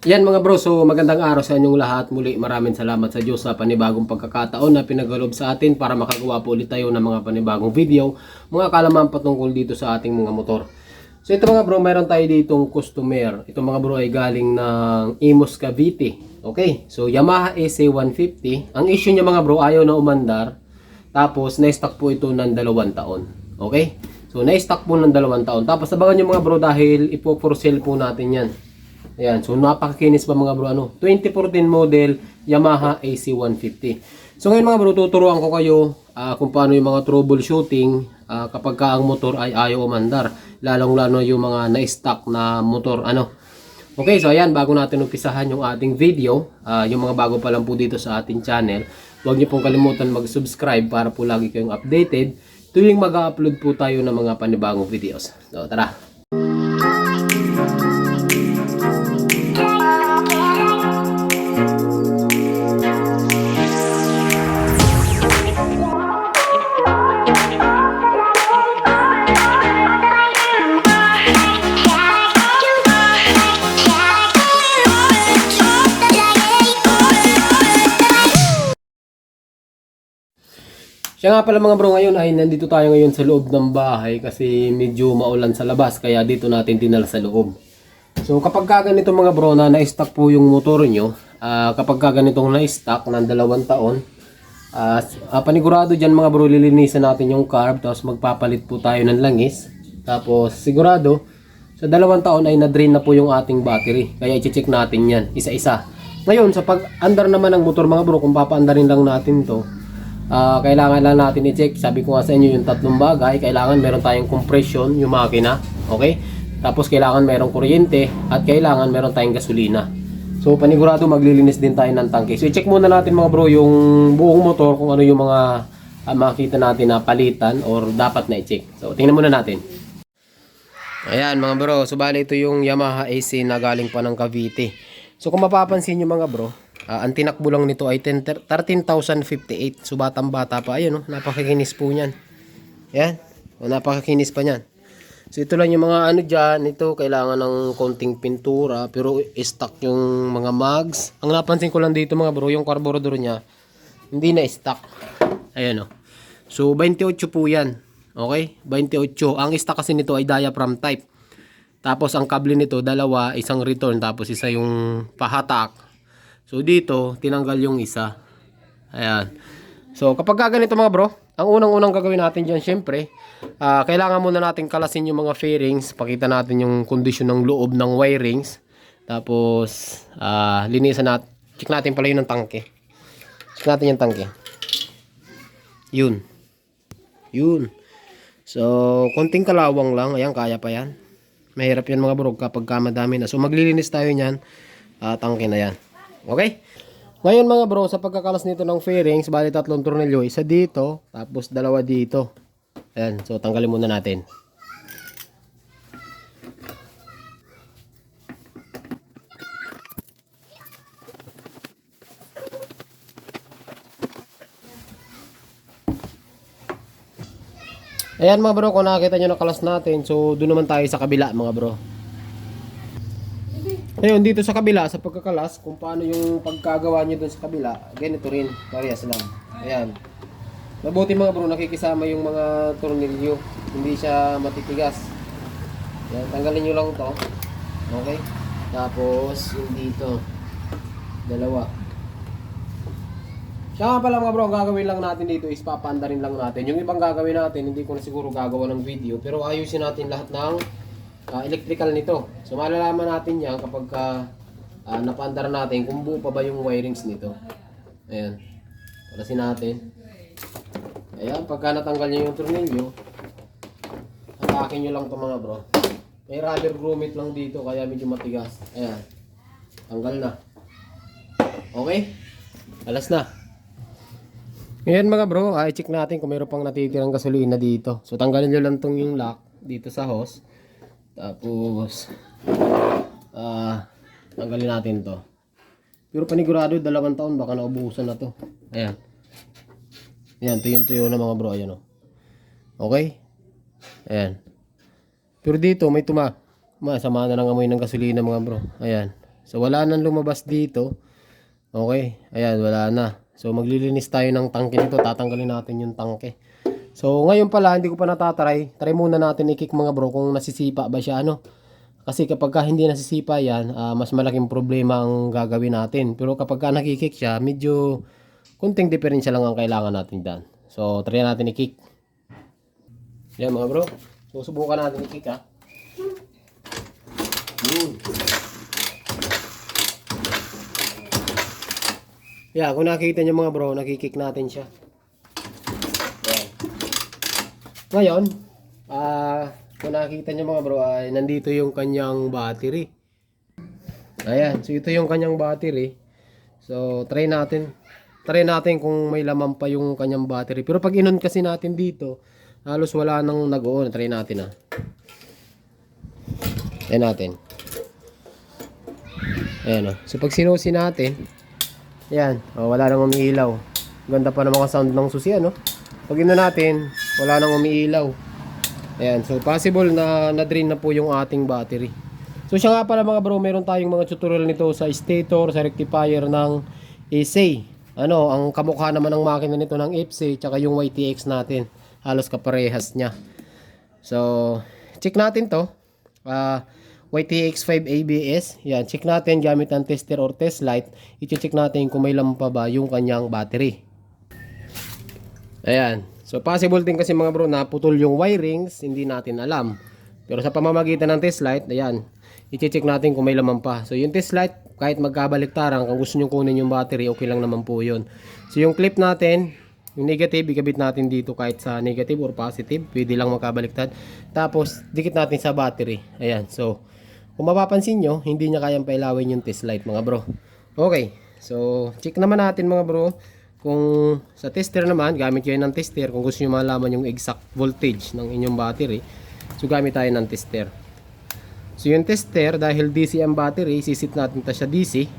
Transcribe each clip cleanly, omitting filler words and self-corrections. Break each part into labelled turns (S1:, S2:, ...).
S1: Yan mga bro, so magandang araw sa inyong lahat. Muli maraming salamat sa Diyos sa panibagong pagkakataon na pinagalob sa atin para makagawa po ulit tayo ng mga panibagong video, mga kalaman patungkol dito sa ating mga motor. So ito mga bro, mayroon tayo ditong customer. Ito mga bro ay galing ng Imus Cavite. Okay, so Yamaha SC150. Ang issue niya mga bro, ayaw na umandar. Tapos na-stock po ito ng 2 taon. Okay, so na-stock po ng 2 taon. Tapos abangan nyo mga bro dahil ipo-for sale po natin yan. Ayan, so napakakinis pa mga bro, 2014 model Yamaha AC150. So ngayon mga bro, tuturuan ko kayo kung paano yung mga troubleshooting kapag ka ang motor ay ayaw umandar, lalong lalo yung mga na-stock na motor, Okay, so ayan, bago natin umpisahan yung ating video, yung mga bago pa lang po dito sa ating channel, huwag niyo pong kalimutan mag-subscribe para po lagi kayong updated tuwing mag-upload po tayo ng mga panibagong videos. So tara! Siya nga pala mga bro, ngayon ay nandito tayo ngayon sa loob ng bahay kasi medyo maulan sa labas kaya dito natin dinala sa loob. So kapag ganito mga bro na na-stock po yung motor nyo, kapag ganitong na-stock ng 2 taon, panigurado dyan mga bro, lilinisan natin yung carb, tapos magpapalit po tayo ng langis. Tapos sigurado sa 2 taon ay na-drain na po yung ating battery, kaya i-check natin yan isa-isa. Ngayon sa pag-andar naman ng motor mga bro, kung papaandarin lang natin to, kailangan lang natin i-check. Sabi ko nga sa inyo yung 3 bagay. Kailangan meron tayong compression yung makina, okay? Tapos kailangan merong kuryente at kailangan meron tayong gasolina. So panigurado maglilinis din tayo ng tangke. So i-check muna natin mga bro yung buong motor kung ano yung mga makita natin na palitan or dapat na i-check. So tingnan muna natin. Ayan mga bro, so bali ito yung Yamaha AC na galing pa ng Cavite. So kung mapapansin nyo mga bro, ang tinakbo lang nito ay 13,058. So batang bata pa. Ayun, napakakinis po niyan. Yan. Napakakinis pa niyan. So ito lang yung mga dyan. Ito kailangan ng konting pintura. Pero stock yung mga mags. Ang napansin ko lang dito mga bro, yung carburetor niya hindi na stock. Ayan So 28 po yan. Okay? 28. Ang stock kasi nito ay diaphragm type. Tapos ang kable nito, dalawa. Isang return tapos isa yung pahatak. So dito, tinanggal yung isa. Ayan. So kapag ganito mga bro, ang unang-unang gagawin natin dyan, syempre, kailangan muna natin kalasin yung mga fairings. Pakita natin yung kondisyon ng loob ng wirings. Tapos, linisan natin. Check natin pala yun ng tangke. Check natin yung tangke. Yun. Yun. So, konting kalawang lang. Ayan, kaya pa yan. Mahirap yan mga bro kapag madami na. So, maglilinis tayo nyan. Tangke na yan. Okay? Ngayon mga bro, sa pagkakalas nito ng fairings, bali 3 tornilyo, isa dito, tapos 2 dito. Ayan, so tanggalin muna natin. Ayan mga bro, kung nakakita nyo nakalas natin, so doon naman tayo sa kabila mga bro. Ngayon dito sa kabila, sa pagkakalas, kung paano yung pagkagawa nyo dun sa kabila, ganito rin, parehas lang. Ayan. Mabuti mga bro, nakikisama yung mga tornilyo, hindi siya matitigas. Ayan, tanggalin nyo lang to. Okay? Tapos, yung dito, 2. Siya nga pala mga bro, ang gagawin lang natin dito is papaandarin lang natin. Yung ibang gagawin natin, hindi ko na siguro gagawa ng video, pero ayusin natin lahat ng electrical nito. So malalaman natin yan kapag napaandar natin kung buo pa ba yung wirings nito. Ayan. Palasin natin. Ayan, pagka natanggal nyo yung tornilyo, atakin nyo lang ito mga bro. May rubber grommet lang dito kaya medyo matigas. Ayan. Tanggal na. Okay? Alas na. Ngayon mga bro, i-check natin kung mayroon pang natitirang gasolina dito. So tanggalin nyo lang itong yung lock dito sa hose. Tapos tanggalin natin to. Pero panigurado 2 taon baka naubusan na to. Ayan. Ayan, tuyo na mga bro. Ayan Okay? Ayan. Pero dito may sama na ng amoy ng gasolina mga bro. Ayan. So wala nang lumabas dito. Okay, ayan, wala na. So maglilinis tayo ng tangke nito, tatanggalin natin yung tangke. So ngayon pala, hindi ko pa natatry. Try muna natin i-kick mga bro kung nasisipa ba siya ano. Kasi kapag ka hindi nasisipa yan, mas malaking problema ang gagawin natin. Pero kapag ka nakikik siya, medyo kunting diferensya lang ang kailangan natin dyan. So try natin i-kick. Yan mga bro. So subukan natin i-kick ha. Yeah, kung nakikita nyo mga bro, nakikik natin siya. Yan. Ngayon, kung nakikita nyo mga bro, ay nandito yung kanyang battery. Ayan, so ito yung kanyang battery. So, try natin. Try natin kung may laman pa yung kanyang battery. Pero pag inon kasi natin dito, halos wala nang nag-on. Try natin Try natin. Ayan So, pag sinusi natin, ayan, wala nang umiilaw. Ganda pa ng mga sound ng susi, ano? Pag inon natin, wala nang umiilaw. Ayan, so possible na na-drain na po yung ating battery. So siya nga pala mga bro, meron tayong mga tutorial nito sa stator, sa rectifier ng AC. Ano, ang kamukha naman ng makina nito ng FC, tsaka yung YTX natin. Halos kaparehas niya. So, check natin to. YTX 5 ABS. Yan, check natin gamit ang tester or test light. I-check natin kung may lampa ba yung kanyang battery. Ayan. So possible din kasi mga bro na putol yung wirings, hindi natin alam. Pero sa pamamagitan ng test light, ayan, i-check natin kung may laman pa. So yung test light, kahit magkabaliktaran, kung gusto nyo kunin yung battery, okay lang naman po yun. So yung clip natin, yung negative, ikabit natin dito kahit sa negative or positive, pwede lang magkabaliktad. Tapos dikit natin sa battery. Ayan, so kung mapapansin nyo, hindi niya kayang pailawin yung test light mga bro. Okay, so check naman natin mga bro. Kung sa tester naman, gamit kayo ng tester. Kung gusto nyo malaman yung exact voltage ng inyong battery, so gamit tayo ng tester. So yung tester, dahil DC ang battery, sisit natin ta siya DC.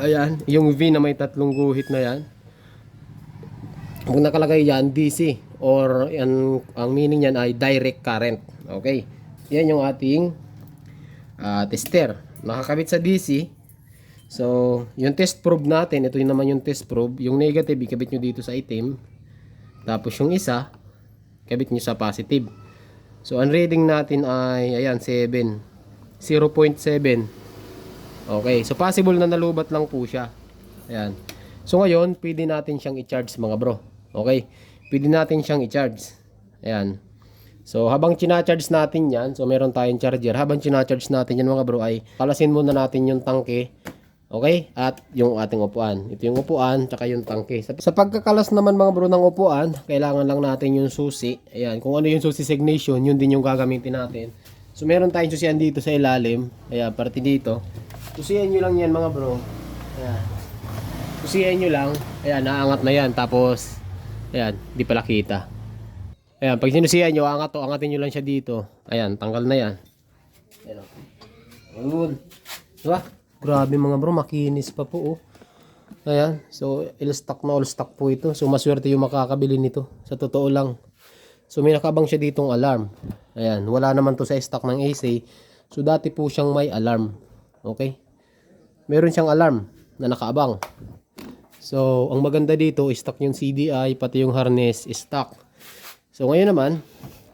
S1: Ayan, yung V na may tatlong guhit na yan. Kung nakalagay yan, DC. Or ang meaning yan ay direct current. Okay, yan yung ating tester. Nakakabit sa DC. So, yung test probe natin, ito yung naman yung test probe. Yung negative, ikabit nyo dito sa itim. Tapos yung isa, ikabit nyo sa positive. So, ang reading natin ay, ayan, 7. 0.7. Okay, so possible na nalubat lang po siya. Ayan. So, ngayon, pwede natin siyang i-charge mga bro. Okay, pwede natin siyang i-charge. Ayan. So, habang china-charge natin yan, so meron tayong charger. Habang china-charge natin yan mga bro, ay kalasin muna natin yung tangke. Okay? At yung ating upuan. Ito yung upuan, tsaka yung tangke. Sa pagkakalas naman mga bro ng upuan, kailangan lang natin yung susi. Ayan, kung ano yung susi signation, yun din yung gagamitin natin. So meron tayong susian dito sa ilalim. Ayan, parte dito. Susian nyo lang yan mga bro. Ayan. Susian nyo lang. Ayan, naangat na yan. Tapos, ayan, di pala kita. Ayan, pag sinusian nyo, angatin nyo lang siya dito. Ayan, tanggal na yan. Ayan. Ayun. Diba? Grabe mga bro, makinis pa po Ayan, so all stock po ito. So maswerte yung makakabili nito. Sa totoo lang. So may nakabang siya ditong alarm. Ayan, wala naman to sa stock ng AC. So dati po siyang may alarm. Okay? Meron siyang alarm na nakaabang. So ang maganda dito, stock yung CDI, pati yung harness, stock. So ngayon naman,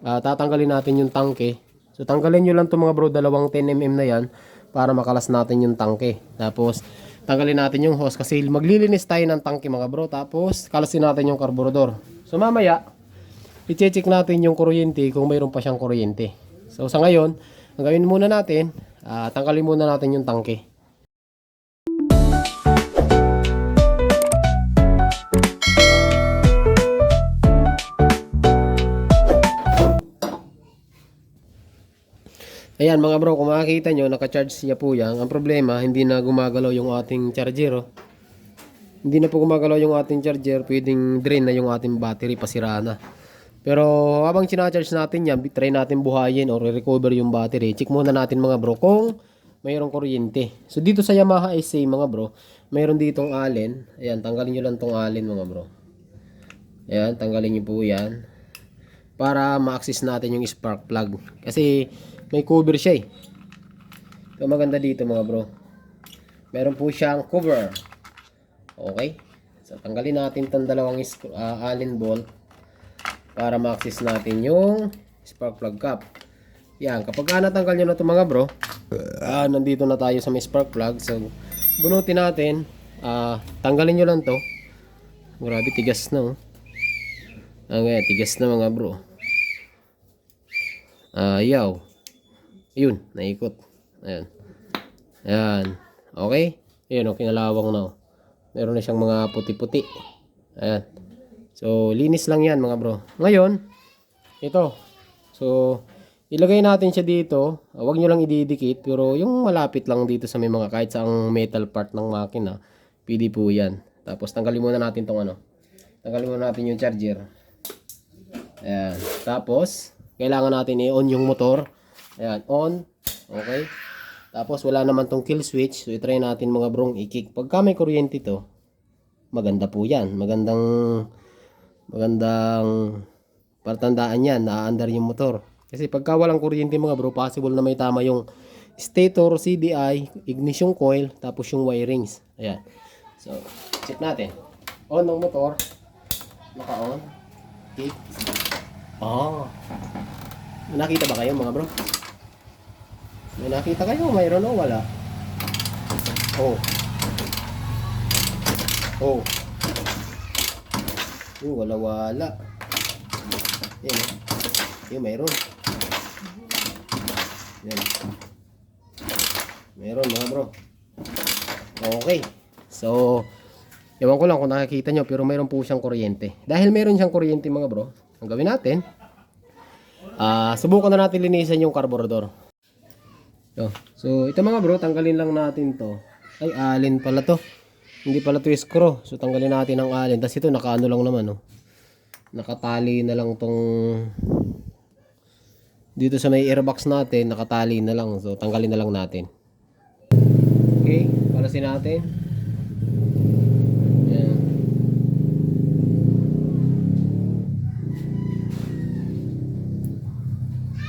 S1: tatanggalin natin yung tangke. So tanggalin nyo lang to mga bro, dalawang 10mm na yan, para makalas natin yung tangke. Tapos tanggalin natin yung hose kasi maglilinis tayo ng tangke mga bro. Tapos kalasin natin yung karburador. So mamaya i-check natin yung kuryente kung mayroon pa siyang kuryente. So sa ngayon, ang gawin muna natin, tanggalin muna natin yung tangke. Ayan mga bro, kung makikita nyo, naka-charge niya po yan. Ang problema, hindi na gumagalaw yung ating charger. Hindi na po gumagalaw yung ating charger, pwedeng drain na yung ating battery, pasira na. Pero habang charge natin yan, try natin buhayin or recover yung battery. Check muna natin mga bro kung mayroong kuryente. So dito sa Yamaha SA mga bro, mayroon ditong allen. Ayan, tanggalin nyo lang tong allen mga bro. Ayan, tanggalin nyo po yan. Para ma-access natin yung spark plug. Kasi may cover siya So maganda dito mga bro. meron po siyang cover. Okay? So, tanggalin natin itong dalawang Allen bolt para ma-access natin yung spark plug cap. Yan, kapag natanggal nyo na ito mga bro, nandito na tayo sa may spark plug. So, bunutin natin. Tanggalin nyo lang to. Grabe, tigas na oh. Tigas na mga bro. Yaw. Yun, naikot. Ayan. Ayan. Okay? Ayan oh, kinalawang na oh. Meron na siyang mga puti-puti. Ayan. So, linis lang yan mga bro. Ngayon, ito. So, ilagay natin siya dito. Huwag nyo lang ididikit. Pero yung malapit lang dito sa may mga kahit saang metal part ng makina, pwede po yan. Tapos, tanggalin muna natin tong ano. Tanggalin muna natin yung charger. Ayan. Tapos, kailangan natin i-on yung motor. Ayan, on. Okay. Tapos, wala naman tong kill switch. So, itry natin mga brong i-kick. Pagka may kuryente to, maganda po yan. Magandang patandaan yan. Naaandar yung motor. Kasi pagka walang kuryente mga bro, possible na may tama yung stator, CDI, ignition coil, tapos yung wirings. Ayan. So, check natin. On ng motor. Naka-on. Kick. Nakita ba kayo mga bro? May nakita kayo? Mayroon o wala? Wala. Yan. Yung mayroon. Yan. Mayroon mga bro. Okay. So, ewan ko lang kung nakikita nyo, pero mayroon po siyang kuryente. Dahil mayroon siyang kuryente mga bro, ang gawin natin, subukan na natin linisan yung carburetor. So, ito mga bro, tanggalin lang natin to. Ay, Allen pala to. Hindi pala to screw. So, tanggalin natin ang Allen. Tapos ito, nakaano lang naman, oh. Nakatali na lang tong dito sa may airbox natin, nakatali na lang. So, tanggalin na lang natin. Okay, palasin natin. Ayan.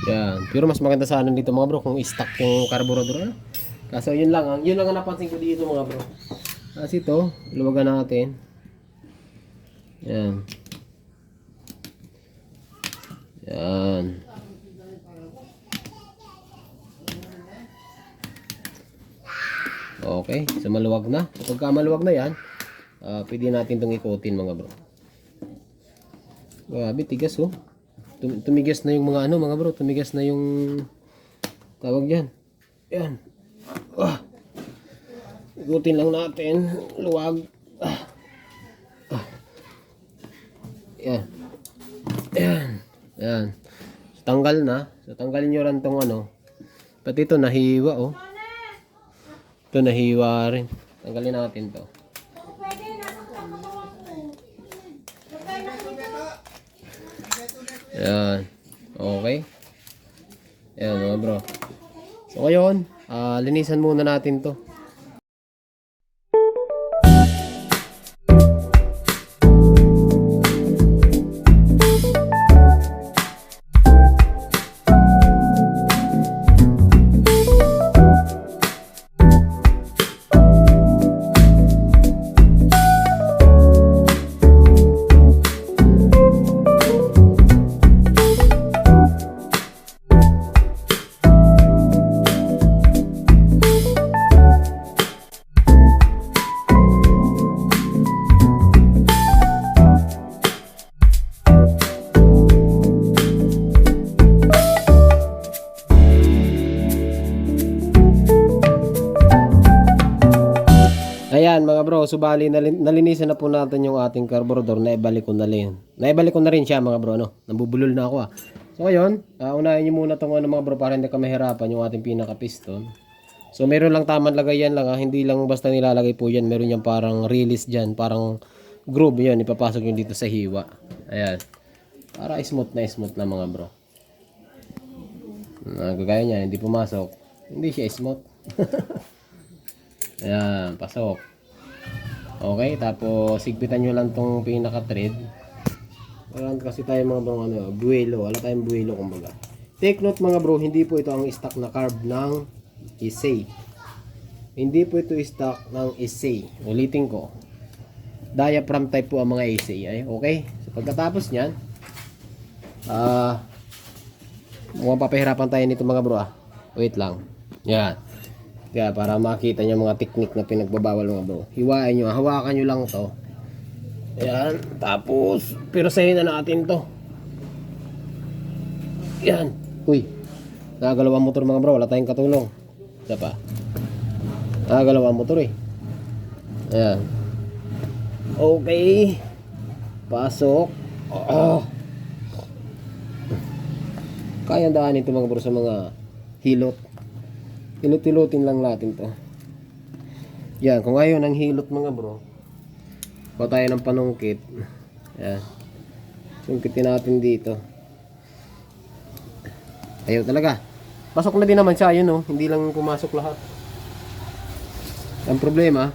S1: Yan. Pero mas maganda sana dito mga bro kung i-stock yung carburetor. Kaso yun lang ang napansin ko dito mga bro. Kasi ito, luwagan natin. Yan. Yan. Okay, so maluwag na. Kapag maluwag na yan, pwede natin itong ikutin mga bro. Grabe, tigas oh. Tumigas na yung mga mga bro, tumigas na yung tawag dyan. Yan. Ikutin lang natin. Luwag. Yan. Yan. So, tanggal na. So, tanggalin nyo rin tong pati ito nahiwa oh. Ito nahiwa rin. Tanggalin natin to. Yan. Okay. Yan mga bro. So ngayon, linisan muna natin to. Ayan mga bro, subali nalinisan na po natin yung ating carburetor. Naibalik ko na rin siya mga bro, nabubulol na ako So ngayon, unahin nyo muna itong mga bro para hindi ka mahirapan yung ating pinaka piston. So meron lang tamang lagayan lang hindi lang basta nilalagay po yan. Meron yan parang release dyan, parang groove yan, ipapasok yun dito sa hiwa. Ayan, para smooth na mga bro. Gagaya niya, hindi pumasok, hindi siya smooth. Ayan, pasok. Okay, tapos sigpitan nyo lang tong pinaka-thread. Wala kasi tayo mga bro, buwelo. Wala tayong buwelo kumbaga. Take note mga bro, hindi po ito ang stock na carb ng Isay. Hindi po ito stock ng SA. Ulitin ko. Diaphragm type po ang mga SA. Ay, okay? So, pagkatapos niyan, mukhang papahirapan tayo nito mga bro. Wait lang. Yan. Kaya para makita niyo mga technique na pinagbabawal mga bro. Hiwain nyo. Hawakan nyo lang to. Yan. Tapos, pirusahin na natin to. Yan. Uy. Nakagalaw ang motor mga bro. Wala tayong katulong. Isa pa. Nakagalaw ang motor eh. Ayan. Okay. Pasok. Kaya daan ito mga bro sa mga hilot. Hilot-hilotin lang natin to. Yan. Kung ayaw ng hilot mga bro, kuha tayo ng panungkit. Yan. Sungkitin natin dito. Ayaw talaga. Pasok na din naman siya. Yun hindi lang pumasok lahat. Ang problema,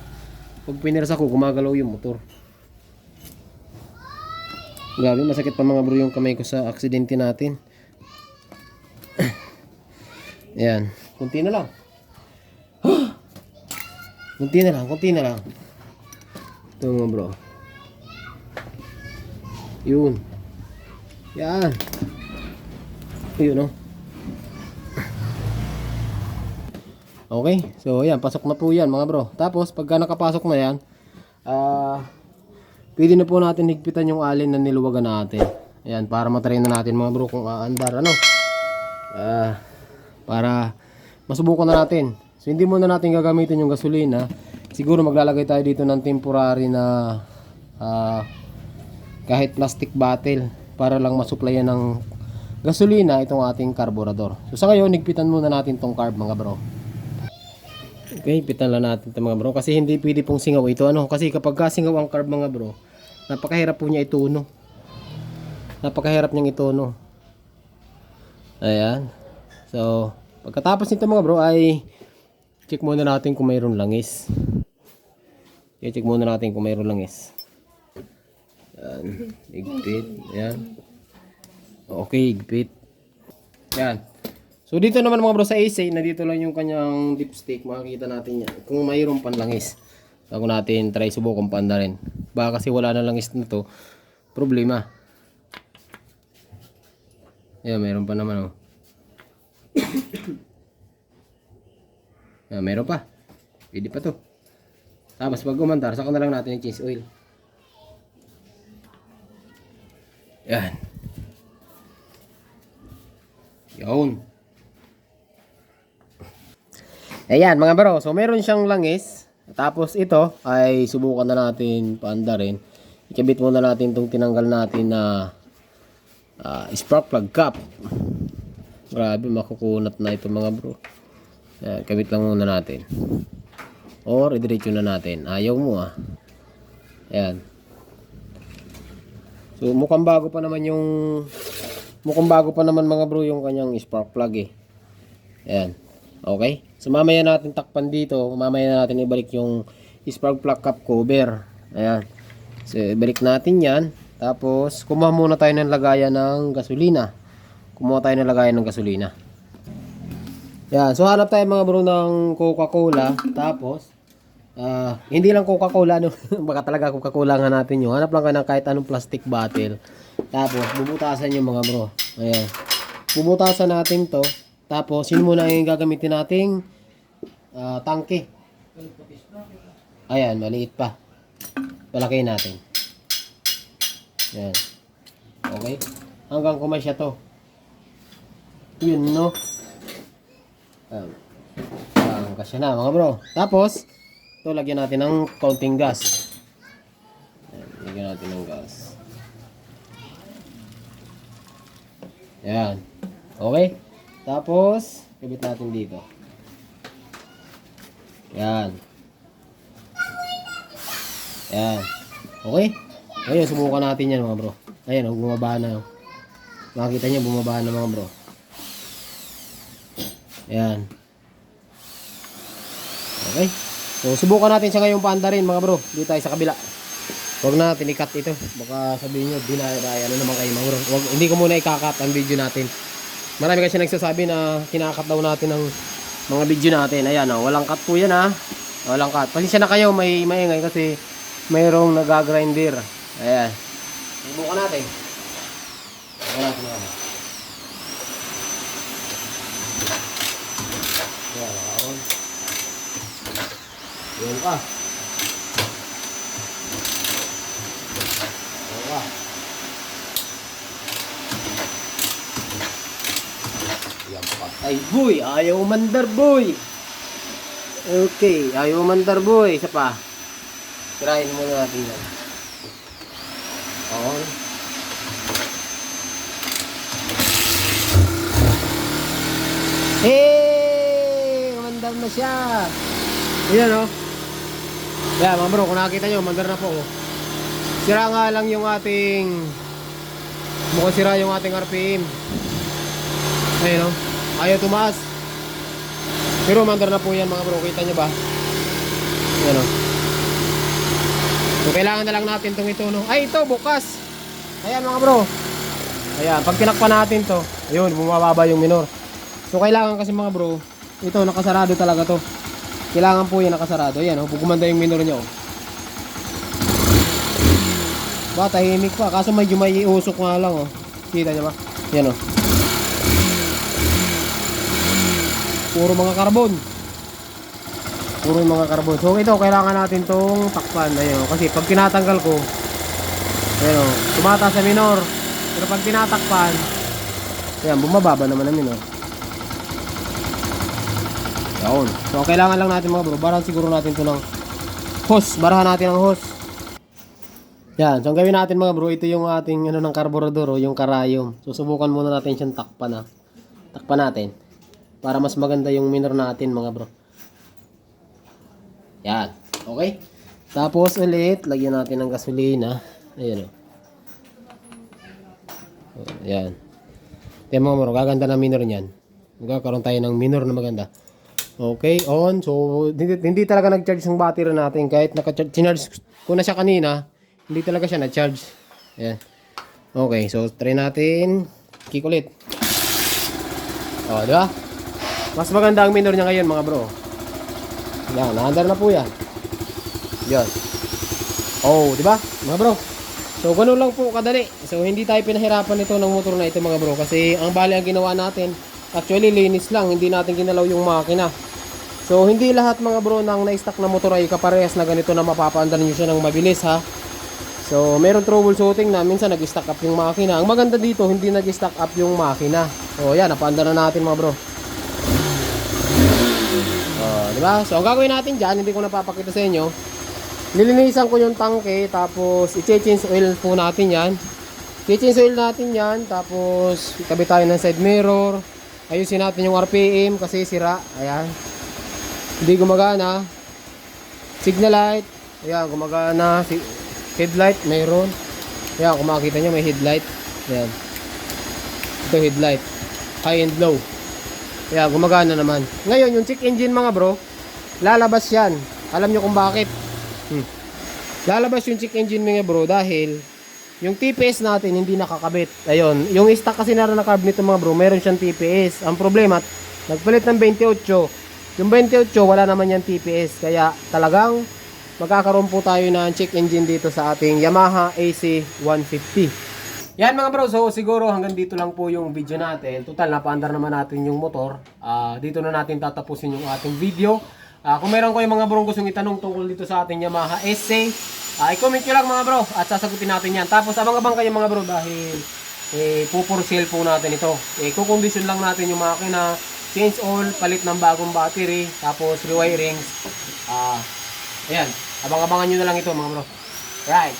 S1: pag pinirasa ko, gumagalaw yung motor. Grabe, masakit pa mga bro yung kamay ko sa aksidente natin. Yan. Kunti na lang. Kunti na lang, kunti na lang. Ito mga bro. Yun. Yan. Yun Okay, so yan, pasok na po yan mga bro. Tapos, pagka nakapasok na yan, pwede na po natin higpitan yung alin na niluwagan natin. Yan, para matry na natin mga bro kung aandar, para masubukan na natin. So, hindi muna natin gagamitin yung gasolina. Siguro maglalagay tayo dito ng temporary na kahit plastic bottle para lang masuplayan ng gasolina itong ating carburetor. So, sa ngayon, higpitan muna natin tong carb mga bro. Okay, pitan lang natin ito mga bro. Kasi hindi pwede pong singaw ito. Kasi kapag singaw ang carb mga bro, napakahirap po niya ituno. Napakahirap niyang ituno. Ayan. So, pagkatapos nito mga bro ay check muna natin kung mayroon langis. I-check muna natin kung mayroon langis. Ayan. Higpit. Ayan. Okay, higpit. Ayan. So dito naman mga bro sa AC, nandito lang yung kanyang dipstick. Makikita natin yan. Kung mayroon pan langis. Bago natin try subukan panda rin. Baka kasi wala na langis nito. Problema. Yan, mayroon pa naman Yan, mayroon pa. Pwede pa to. Tapos pag umandar, saka na lang natin yung change oil. Yan. Yun. Ayan mga bro, so meron siyang langis. Tapos ito ay subukan na natin paanda rin. Ikabit muna natin itong tinanggal natin na spark plug cap. Grabe, makukunat na ito mga bro. Ayan, kabit lang muna natin. Or idiretso na natin. Ayaw mo Ayan. So mukhang bago pa naman mga bro yung kanyang spark plug eh. Ayan. Okay? So mamaya natin takpan dito, mamaya natin ibalik yung spark plug cap cover. Ayan. So ibalik natin 'yan. Tapos kumuha muna tayo ng lagayan ng gasolina. Ayan, so hanap tayo mga bro ng Coca-Cola. Tapos hindi lang Coca-Cola baka talaga Coca-Cola nga natin yun. Hanap lang ka ng kahit anong plastic bottle. Tapos bubutasan yung mga bro. Ayan. Bubutasan natin 'to. Tapos, yun muna yung gagamitin nating tangke. Ayan, maliit pa. Palaki natin. Ayan. Okay? Hanggang kumasya to. Yun, kasya na, mga bro. Tapos, ito, lagyan natin ng counting gas. Ayan, lagyan natin ng gas. Ayan. Okay? Tapos, kabit natin dito. Yan. Yan. Okay? Ngayon, subukan natin yan mga bro. Ayan, bumaba na. Makikita nyo, bumaba na mga bro. Yan. Okay? So, subukan natin siya ngayong paanda rin mga bro. Dito tayo sa kabila. Huwag na natin i-cut ito. Baka sabihin nyo, dinaya ano naman kayo mga bro. Hindi ko muna i-cut ang video natin. Marami kasi nagsasabi na kinakat daw natin ng mga video natin. Ayan o, walang cut po yan ha. Walang cut. Pasensya na kayo, may maingay kasi mayroong nagagrinder. Ayan. Subukan natin. Subukan natin naman. Ayan, nakaon. Ayan ka. Ayan ka. Ayan pa. Ay, boy! Ayaw mandar, boy! Okay, ayaw mandar, boy. Isa pa. Tirahin muna natin yan. On. Hey! Mandar na siya. Ayan o. Ayan mga bro, kung nakikita nyo, mandar na po. Sira nga lang yung ating, mukhang sira yung ating RPM. Ayan o. Ayaw tumaas. Pero mandar na po yan mga bro. Kita nyo ba? Ayan o. So kailangan na lang natin itong ito no. Ay ito bukas. Ayan mga bro. Ayan pag tinakpan natin to, ayun bumababa yung minor. So kailangan kasi mga bro, ito nakasarado talaga to. Kailangan po yan nakasarado. Ayan pag gumanda yung minor nyo. Ba tahimik pa. Kaso medyo may iusok nga lang Kita nyo ba? Ayan puro mga carbon. Puro mga carbon. So ito kailangan natin tong takpan. Ayun, kasi pag tinatanggal ko, ayun, tumataas sa minor. Pero pag tinatakpan, ayan, bumababa naman ang minor. Ayun. So kailangan lang natin mga bro, barahan siguro natin to ng hose. Barahan natin ang hose. Yan. So ang gawin natin mga bro, ito yung ating ng carburetor, yung karayom. So subukan muna natin siyang takpan Takpan natin. Para mas maganda yung minor natin mga bro. Yan. Okay. Tapos ulit, lagyan natin ng gasolina. Ayan Ayan. Yan mga bro, gaganda na minor niyan. Magkakaroon tayo ng minor na maganda. Okay, on. So, hindi talaga nag-charge yung battery natin. Kahit naka-charge ko na siya kanina, hindi talaga siya na-charge. Ayan. Okay, so try natin. Kick ulit. Di ba? Mas maganda ang minor niya ngayon mga bro. Yan, naandar na po yan. Yan. Di ba? Mga bro. So, ganoon lang po kadali. So, hindi tayo pinahirapan nito ng motor na ito mga bro. Kasi, ang bali ang ginawa natin, actually, linis lang. Hindi natin ginalaw yung makina. So, hindi lahat mga bro ng na-stock na motor ay kaparehas na ganito na mapapaandar nyo siya ng mabilis ha. So, meron troubleshooting na minsan nag-stock up yung makina. Ang maganda dito, hindi nag-stock up yung makina. So, yan, napaandar na natin mga bro. Diba? So, ang gagawin natin dyan, hindi ko napapakita sa inyo. Nilinisan ko yung tangke, tapos i-change oil po natin yan. I-change oil natin yan, tapos itabi tayo ng side mirror. Ayusin natin yung RPM kasi sira. Ayan. Hindi gumagana. Signal light. Ayan, gumagana. Headlight, mayroon. Ayan, kung makikita nyo, may headlight. Ayan. Ito headlight. High and low. Ayan, gumagana naman. Ngayon, yung check engine mga bro, lalabas yan. Alam nyo kung bakit. Lalabas yung check engine mga bro dahil yung TPS natin hindi nakakabit. Ayun, yung stock kasi na carb nito mga bro, meron siyang TPS. Ang problema, nagpalit ng 28. Yung 28, wala naman yan TPS. Kaya talagang magkakaroon po tayo ng check engine dito sa ating Yamaha AC150. Yan mga bro, so siguro hanggang dito lang po yung video natin. Total, napaandar naman natin yung motor. Dito na natin tatapusin yung ating video. Kung meron ko yung mga bro gustong itanong tungkol dito sa ating Yamaha SC, i-comment nyo lang mga bro at sasagutin natin yan. Tapos abang-abang kayo mga bro dahil for sale po natin ito. Kukondisyon lang natin yung makina, change oil, palit ng bagong battery, tapos rewirings. Ayan, abang-abangan nyo na lang ito mga bro. Right.